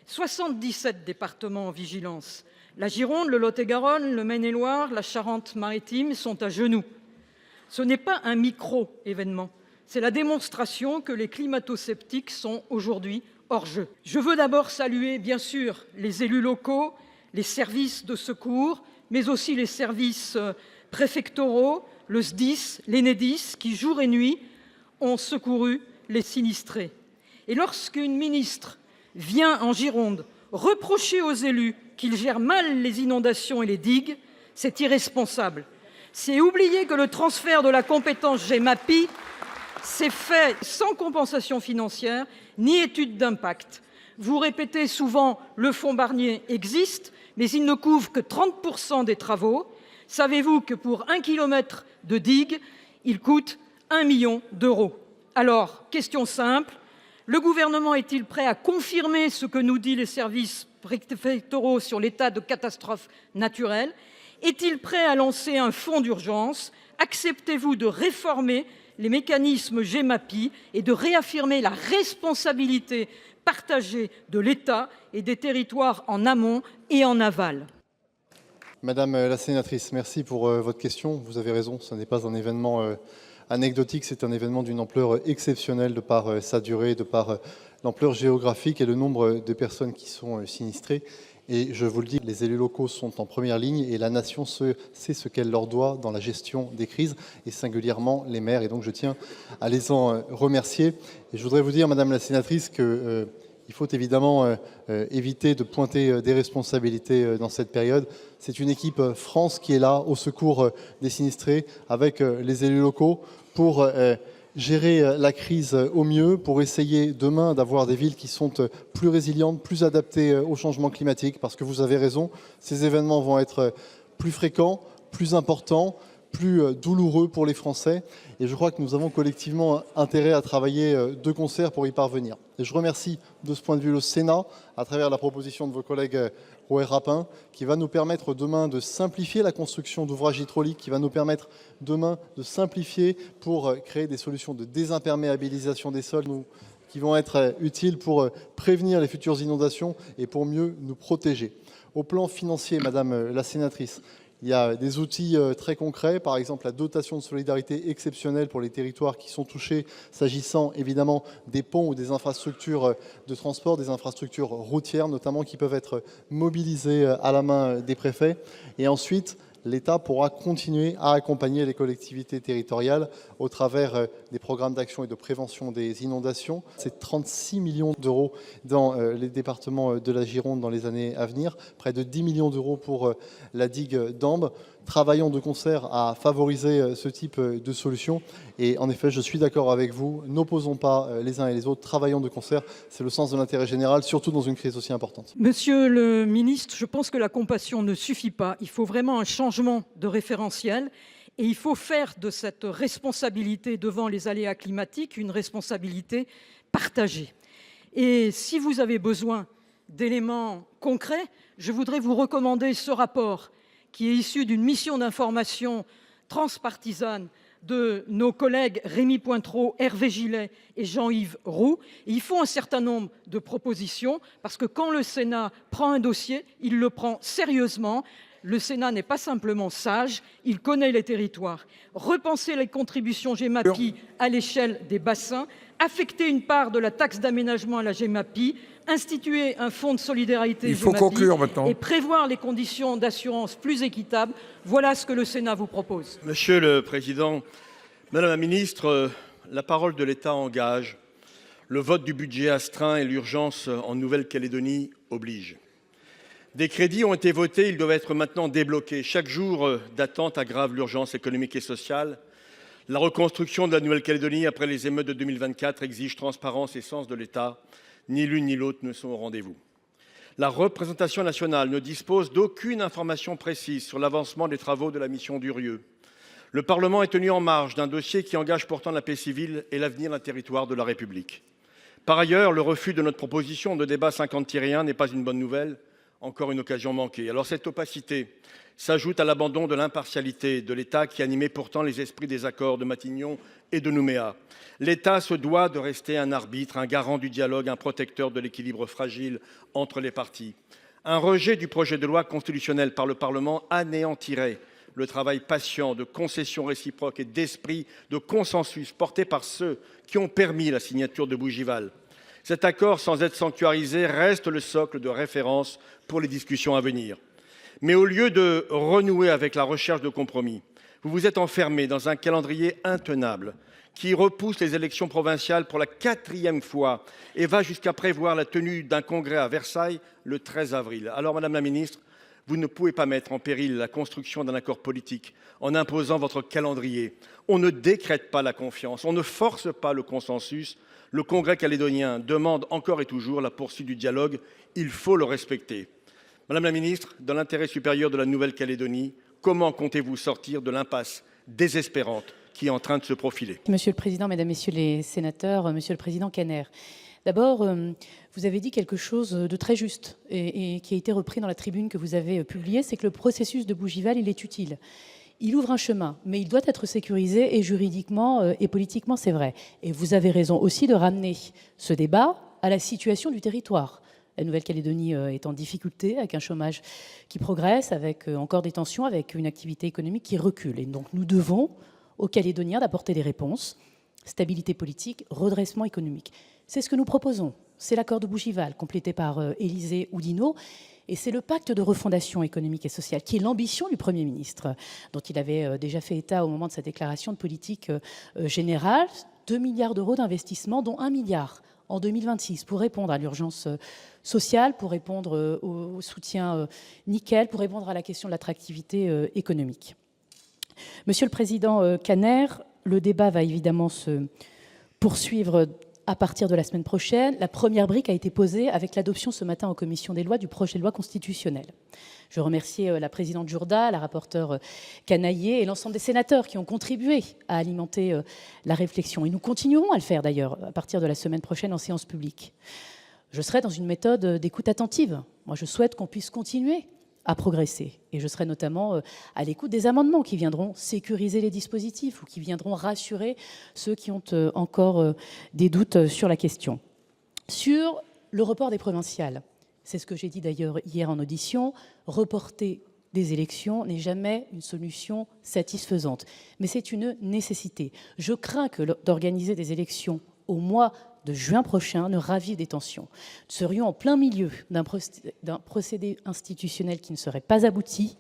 77 départements en vigilance. La Gironde, le Lot-et-Garonne, le Maine-et-Loire, la Charente-Maritime sont à genoux. Ce n'est pas un micro-événement, c'est la démonstration que les climato-sceptiques sont aujourd'hui hors jeu. Je veux d'abord saluer, bien sûr, les élus locaux, les services de secours, mais aussi les services préfectoraux, le SDIS, l'Enedis, qui jour et nuit ont secouru les sinistrés. Et lorsqu'une ministre vient en Gironde reprocher aux élus qu'ils gèrent mal les inondations et les digues, c'est irresponsable. C'est oublier que le transfert de la compétence GEMAPI s'est fait sans compensation financière ni étude d'impact. Vous répétez souvent le fonds Barnier existe, mais il ne couvre que 30% des travaux. Savez-vous que pour 1 kilomètre de digue, il coûte 1 million d'euros? Alors, question simple, le gouvernement est-il prêt à confirmer ce que nous disent les services préfectoraux sur l'état de catastrophe naturelle? Est-il prêt à lancer un fonds d'urgence? Acceptez-vous de réformer les mécanismes GEMAPI et de réaffirmer la responsabilité partagée de l'État et des territoires en amont et en aval? Madame la sénatrice, merci pour votre question. Vous avez raison, ce n'est pas un événement anecdotique, c'est un événement d'une ampleur exceptionnelle de par sa durée, de par l'ampleur géographique et le nombre de personnes qui sont sinistrées. Et je vous le dis, les élus locaux sont en première ligne et la nation sait ce qu'elle leur doit dans la gestion des crises, et singulièrement les maires. Et donc je tiens à les en remercier. Et je voudrais vous dire, Madame la sénatrice, que il faut évidemment éviter de pointer des responsabilités dans cette période. C'est une équipe France qui est là au secours des sinistrés avec les élus locaux pour gérer la crise au mieux, pour essayer demain d'avoir des villes qui sont plus résilientes, plus adaptées au changement climatique. Parce que vous avez raison, ces événements vont être plus fréquents, plus importants, plus douloureux pour les Français. Et je crois que nous avons collectivement intérêt à travailler de concert pour y parvenir. Et je remercie de ce point de vue le Sénat, à travers la proposition de vos collègues Rouher Rapin, qui va nous permettre demain de simplifier la construction d'ouvrages hydrauliques, qui va nous permettre demain de simplifier pour créer des solutions de désimperméabilisation des sols qui vont être utiles pour prévenir les futures inondations et pour mieux nous protéger. Au plan financier, Madame la sénatrice, il y a des outils très concrets, par exemple la dotation de solidarité exceptionnelle pour les territoires qui sont touchés, s'agissant évidemment des ponts ou des infrastructures de transport, des infrastructures routières notamment, qui peuvent être mobilisées à la main des préfets. Et ensuite, l'État pourra continuer à accompagner les collectivités territoriales au travers des programmes d'action et de prévention des inondations. C'est 36 millions d'euros dans les départements de la Gironde dans les années à venir, près de 10 millions d'euros pour la digue d'Ambe. Travaillons de concert à favoriser ce type de solution. Et en effet, je suis d'accord avec vous, n'opposons pas les uns et les autres, travaillons de concert. C'est le sens de l'intérêt général, surtout dans une crise aussi importante. Monsieur le ministre, je pense que la compassion ne suffit pas. Il faut vraiment un changement de référentiel et il faut faire de cette responsabilité devant les aléas climatiques une responsabilité partagée. Et si vous avez besoin d'éléments concrets, je voudrais vous recommander ce rapport qui est issu d'une mission d'information transpartisane de nos collègues Rémy Pointereau, Hervé Gillet et Jean-Yves Roux. Et il faut un certain nombre de propositions parce que quand le Sénat prend un dossier, il le prend sérieusement. Le Sénat n'est pas simplement sage, il connaît les territoires. Repenser les contributions GEMAPI à l'échelle des bassins, affecter une part de la taxe d'aménagement à la GEMAPI, instituer un fonds de solidarité GEMAPI et prévoir les conditions d'assurance plus équitables. Voilà ce que le Sénat vous propose. Monsieur le Président, Madame la Ministre, la parole de l'État engage. Le vote du budget astreint et l'urgence en Nouvelle-Calédonie obligent. Des crédits ont été votés, ils doivent être maintenant débloqués. Chaque jour d'attente aggrave l'urgence économique et sociale. La reconstruction de la Nouvelle-Calédonie après les émeutes de 2024 exige transparence et sens de l'État. Ni l'une ni l'autre ne sont au rendez-vous. La représentation nationale ne dispose d'aucune information précise sur l'avancement des travaux de la mission Durieux. Le Parlement est tenu en marge d'un dossier qui engage pourtant la paix civile et l'avenir d'un territoire de la République. Par ailleurs, le refus de notre proposition de débat 50-1 n'est pas une bonne nouvelle. Encore une occasion manquée. Alors cette opacité s'ajoute à l'abandon de l'impartialité de l'État qui animait pourtant les esprits des accords de Matignon et de Nouméa. L'État se doit de rester un arbitre, un garant du dialogue, un protecteur de l'équilibre fragile entre les parties. Un rejet du projet de loi constitutionnelle par le Parlement anéantirait le travail patient de concession réciproque et d'esprit de consensus porté par ceux qui ont permis la signature de Bougival. Cet accord, sans être sanctuarisé, reste le socle de référence pour les discussions à venir. Mais au lieu de renouer avec la recherche de compromis, vous vous êtes enfermé dans un calendrier intenable qui repousse les élections provinciales pour la 4e fois et va jusqu'à prévoir la tenue d'un congrès à Versailles le 13 avril. Alors, Madame la Ministre, vous ne pouvez pas mettre en péril la construction d'un accord politique en imposant votre calendrier. On ne décrète pas la confiance, on ne force pas le consensus. Le Congrès calédonien demande encore et toujours la poursuite du dialogue. Il faut le respecter. Madame la Ministre, dans l'intérêt supérieur de la Nouvelle-Calédonie, comment comptez-vous sortir de l'impasse désespérante qui est en train de se profiler? Monsieur le Président, Mesdames, Messieurs les sénateurs, Monsieur le Président Kanner, d'abord, vous avez dit quelque chose de très juste et qui a été repris dans la tribune que vous avez publiée, c'est que le processus de Bougival, il est utile. Il ouvre un chemin, mais il doit être sécurisé et juridiquement et politiquement, c'est vrai. Et vous avez raison aussi de ramener ce débat à la situation du territoire. La Nouvelle-Calédonie est en difficulté, avec un chômage qui progresse, avec encore des tensions, avec une activité économique qui recule. Et donc nous devons aux Calédoniens d'apporter des réponses, stabilité politique, redressement économique. C'est ce que nous proposons. C'est l'accord de Bougival, complété par Élysée Oudinot. Et c'est le pacte de refondation économique et sociale, qui est l'ambition du Premier ministre, dont il avait déjà fait état au moment de sa déclaration de politique générale. 2 milliards d'euros d'investissement, dont 1 milliard en 2026, pour répondre à l'urgence sociale, pour répondre au soutien nickel, pour répondre à la question de l'attractivité économique. Monsieur le Président Kanner, le débat va évidemment se poursuivre à partir de la semaine prochaine. La première brique a été posée avec l'adoption ce matin en commission des lois du projet de loi constitutionnelle. Je remercie la présidente Jourda, la rapporteure Canaillé et l'ensemble des sénateurs qui ont contribué à alimenter la réflexion. Et nous continuerons à le faire d'ailleurs à partir de la semaine prochaine en séance publique. Je serai dans une méthode d'écoute attentive. Moi, je souhaite qu'on puisse continuer à progresser. Et je serai notamment à l'écoute des amendements qui viendront sécuriser les dispositifs ou qui viendront rassurer ceux qui ont encore des doutes sur la question. Sur le report des provinciales, c'est ce que j'ai dit d'ailleurs hier en audition, reporter des élections n'est jamais une solution satisfaisante, mais c'est une nécessité. Je crains que d'organiser des élections au mois de juin prochain ne ravive des tensions. Nous serions en plein milieu d'un procédé institutionnel qui ne serait pas abouti,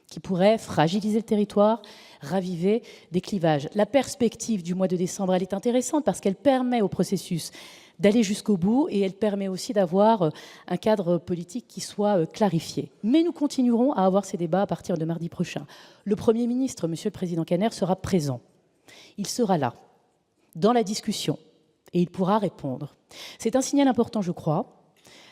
qui pourrait fragiliser le territoire, raviver des clivages. La perspective du mois de décembre, elle est intéressante parce qu'elle permet au processus d'aller jusqu'au bout et elle permet aussi d'avoir un cadre politique qui soit clarifié. Mais nous continuerons à avoir ces débats à partir de mardi prochain. Le Premier ministre, Monsieur le Président Kanner, sera présent. Il sera là, dans la discussion. Et il pourra répondre. C'est un signal important, je crois.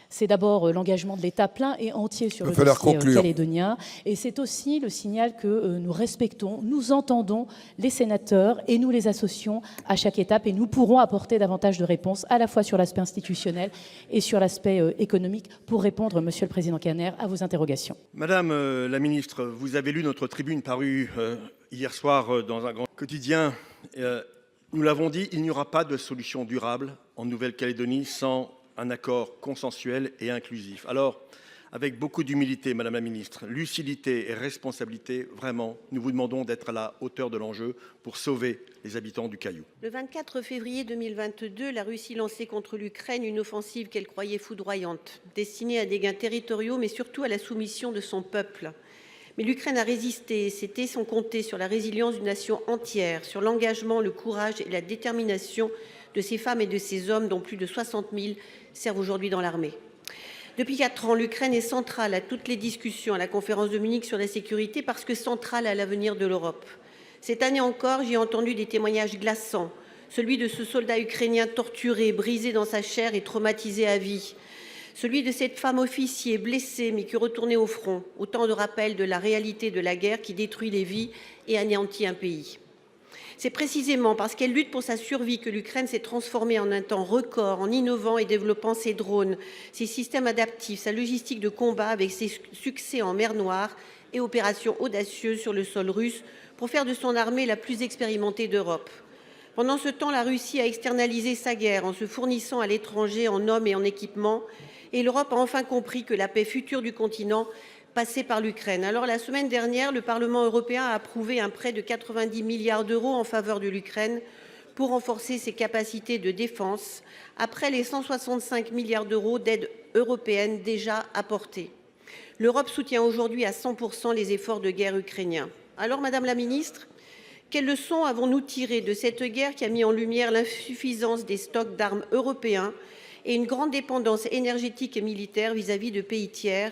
C'est d'abord l'engagement de l'État plein et entier sur le dossier calédonien. Et c'est aussi le signal que nous respectons, nous entendons les sénateurs et nous les associons à chaque étape. Et nous pourrons apporter davantage de réponses, à la fois sur l'aspect institutionnel et sur l'aspect économique, pour répondre, Monsieur le Président Kanner, à vos interrogations. Madame la Ministre, vous avez lu notre tribune parue hier soir dans un grand quotidien. Nous l'avons dit, il n'y aura pas de solution durable en Nouvelle-Calédonie sans un accord consensuel et inclusif. Alors, avec beaucoup d'humilité, Madame la Ministre, lucidité et responsabilité, vraiment, nous vous demandons d'être à la hauteur de l'enjeu pour sauver les habitants du Caillou. Le 24 février 2022, la Russie lançait contre l'Ukraine une offensive qu'elle croyait foudroyante, destinée à des gains territoriaux, mais surtout à la soumission de son peuple. Mais l'Ukraine a résisté, c'était sans compter sur la résilience d'une nation entière, sur l'engagement, le courage et la détermination de ces femmes et de ces hommes, dont plus de 60 000 servent aujourd'hui dans l'armée. Depuis 4 ans, l'Ukraine est centrale à toutes les discussions à la conférence de Munich sur la sécurité parce que centrale à l'avenir de l'Europe. Cette année encore, j'ai entendu des témoignages glaçants, celui de ce soldat ukrainien torturé, brisé dans sa chair et traumatisé à vie. Celui de cette femme officier blessée mais qui retournait au front, autant de rappels de la réalité de la guerre qui détruit les vies et anéantit un pays. C'est précisément parce qu'elle lutte pour sa survie que l'Ukraine s'est transformée en un temps record en innovant et développant ses drones, ses systèmes adaptifs, sa logistique de combat avec ses succès en mer Noire et opérations audacieuses sur le sol russe pour faire de son armée la plus expérimentée d'Europe. Pendant ce temps, la Russie a externalisé sa guerre en se fournissant à l'étranger en hommes et en équipements, et l'Europe a enfin compris que la paix future du continent passait par l'Ukraine. Alors la semaine dernière, le Parlement européen a approuvé un prêt de 90 milliards d'euros en faveur de l'Ukraine pour renforcer ses capacités de défense, après les 165 milliards d'euros d'aide européenne déjà apportés. L'Europe soutient aujourd'hui à 100% les efforts de guerre ukrainiens. Alors, Madame la Ministre, quelles leçons avons-nous tirées de cette guerre qui a mis en lumière l'insuffisance des stocks d'armes européens et une grande dépendance énergétique et militaire vis-à-vis de pays tiers?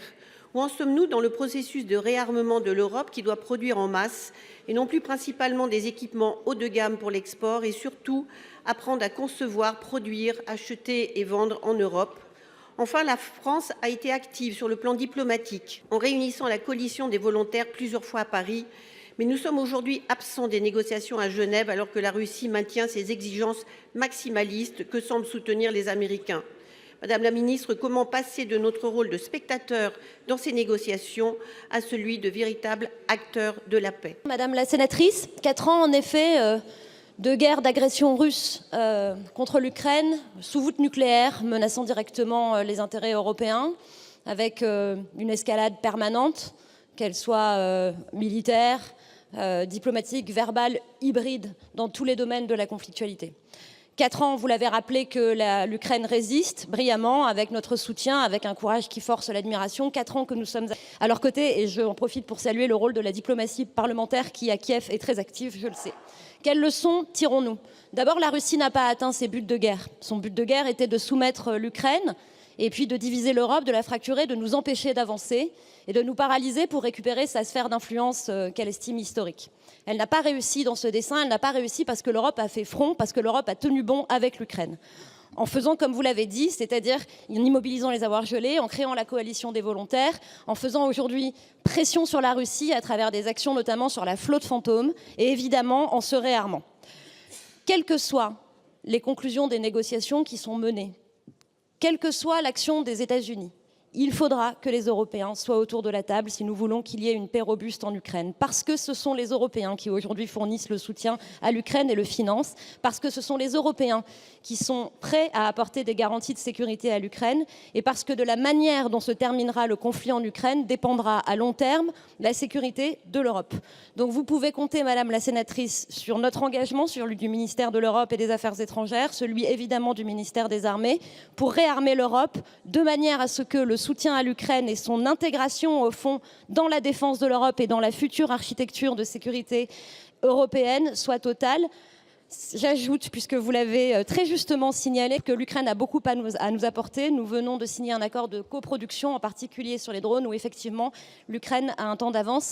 Où en sommes-nous dans le processus de réarmement de l'Europe qui doit produire en masse et non plus principalement des équipements haut de gamme pour l'export et surtout apprendre à concevoir, produire, acheter et vendre en Europe? Enfin, la France a été active sur le plan diplomatique en réunissant la coalition des volontaires plusieurs fois à Paris. Mais nous sommes aujourd'hui absents des négociations à Genève alors que la Russie maintient ses exigences maximalistes que semblent soutenir les Américains. Madame la Ministre, comment passer de notre rôle de spectateur dans ces négociations à celui de véritable acteur de la paix? Madame la sénatrice, 4 ans en effet de guerre d'agression russe contre l'Ukraine, sous voûte nucléaire, menaçant directement les intérêts européens, avec une escalade permanente, qu'elle soit militaire, diplomatique, verbale, hybride, dans tous les domaines de la conflictualité. 4 ans, vous l'avez rappelé, que l'Ukraine résiste brillamment, avec notre soutien, avec un courage qui force l'admiration. 4 ans que nous sommes à leur côté, et j'en profite pour saluer le rôle de la diplomatie parlementaire qui, à Kiev, est très active, je le sais. Quelles leçons tirons-nous? D'abord, la Russie n'a pas atteint ses buts de guerre. Son but de guerre était de soumettre l'Ukraine, et puis de diviser l'Europe, de la fracturer, de nous empêcher d'avancer et de nous paralyser pour récupérer sa sphère d'influence qu'elle estime historique. Elle n'a pas réussi dans ce dessein, elle n'a pas réussi parce que l'Europe a fait front, parce que l'Europe a tenu bon avec l'Ukraine. En faisant comme vous l'avez dit, c'est-à-dire en immobilisant les avoirs gelés, en créant la coalition des volontaires, en faisant aujourd'hui pression sur la Russie à travers des actions notamment sur la flotte fantôme et évidemment en se réarmant. Quelles que soient les conclusions des négociations qui sont menées, quelle que soit l'action des États-Unis, il faudra que les Européens soient autour de la table si nous voulons qu'il y ait une paix robuste en Ukraine. Parce que ce sont les Européens qui aujourd'hui fournissent le soutien à l'Ukraine et le financent. Parce que ce sont les Européens qui sont prêts à apporter des garanties de sécurité à l'Ukraine. Et parce que de la manière dont se terminera le conflit en Ukraine dépendra à long terme la sécurité de l'Europe. Donc vous pouvez compter, Madame la sénatrice, sur notre engagement, celui du ministère de l'Europe et des Affaires étrangères, celui évidemment du ministère des Armées, pour réarmer l'Europe de manière à ce que le soutien à l'Ukraine et son intégration au fond dans la défense de l'Europe et dans la future architecture de sécurité européenne soit totale. J'ajoute, puisque vous l'avez très justement signalé, que l'Ukraine a beaucoup à nous apporter. Nous venons de signer un accord de coproduction, en particulier sur les drones, où effectivement l'Ukraine a un temps d'avance